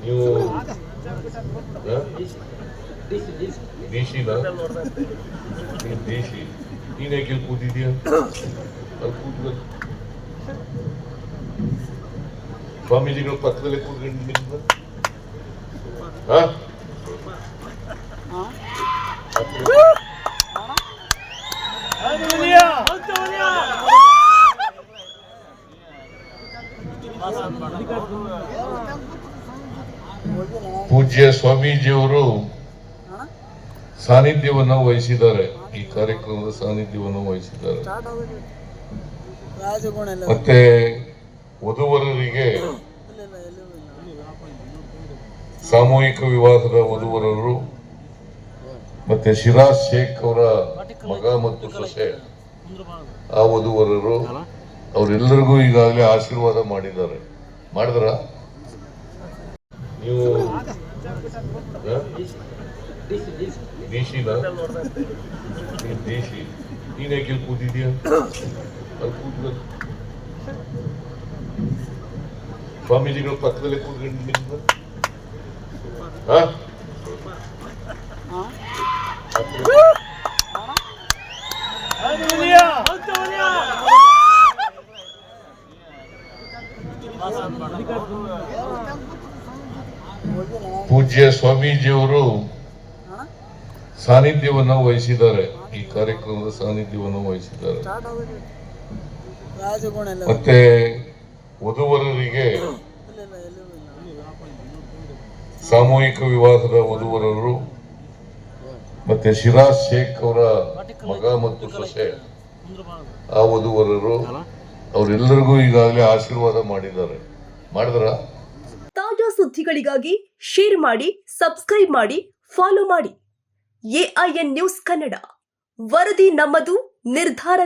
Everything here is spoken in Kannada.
ನೀವು ದೇಶಿನ ನೀನು ದೇಶಿ ನೀನ್ ಯಾಕೆ ಇಲ್ಲಿ ಕೂತಿದ್ಯಾ ಅಲ್ಲಿ ಕೂತ್ಬೇಕು ಸ್ವಾಮೀಜಿಗಳು ಪಕ್ಕದಲ್ಲೇ ಕೂತ್ಕೊಂಡು ಪೂಜ್ಯ ಸ್ವಾಮೀಜಿಯವರು ಸಾನ್ನಿಧ್ಯವನ್ನು ವಹಿಸಿದ್ದಾರೆ. ಈ ಕಾರ್ಯಕ್ರಮದ ಸಾನ್ನಿಧ್ಯವನ್ನು ವಹಿಸಿದ್ದಾರೆ. ಮತ್ತೆ ವಧುವರರಿಗೆ ಸಾಮೂಹಿಕ ವಿವಾಹದ ವಧುವರರು ಮತ್ತೆ ಶಿರಾಜ್ ಶೇಖ್ ಅವರ ಮಗ ಮತ್ತು ಸೊಸೆ ಆ ವಧುವರರು ಅವರೆಲ್ಲರಿಗೂ ಈಗಾಗಲೇ ಆಶೀರ್ವಾದ ಮಾಡಿದ್ದಾರೆ. ಮಾಡಿದ್ರ ನೀವು ದೇಶಿನ ನೀನು ದೇಶಿ ನೀನ್ ಯಾಕೆ ಇಲ್ಲಿ ಕೂತಿದ್ಯಾ ಅಲ್ಲಿ ಕೂತ್ಬೇಕು ಸ್ವಾಮೀಜಿಗಳು ಪಕ್ಕದಲ್ಲೇ ಕೂತ್ಕೊಂಡು ಪೂಜ್ಯ ಸ್ವಾಮೀಜಿಯವರು ಸಾನ್ನಿಧ್ಯವನ್ನು ವಹಿಸಿದ್ದಾರೆ. ಈ ಕಾರ್ಯಕ್ರಮದ ಸಾನ್ನಿಧ್ಯವನ್ನು ವಹಿಸಿದ್ದಾರೆ. ಮತ್ತೆ ವಧುವರರಿಗೆ ಸಾಮೂಹಿಕ ವಿವಾಹದ ವಧುವರರು ಮತ್ತೆ ಶಿರಾಜ್ ಶೇಖ್ ಅವರ ಮಗ ಮತ್ತು ಸೊಸೆ ಆ ವಧುವರರು ಅವರೆಲ್ಲರಿಗೂ ಈಗಾಗಲೇ ಆಶೀರ್ವಾದ ಮಾಡಿದ್ದಾರೆ. ಮಾಡಿದ್ರ ತಾಜಾ ಸುದ್ದಿಗಳಿಗಾಗಿ ಶೇರ್ ಮಾಡಿ, ಸಬ್ಸ್ಕ್ರೈಬ್ ಮಾಡಿ, ಫಾಲೋ ಮಾಡಿ. AIN ನ್ಯೂಸ್ ಕನ್ನಡ, ವರದಿ ನಮ್ಮದು, ನಿರ್ಧಾರ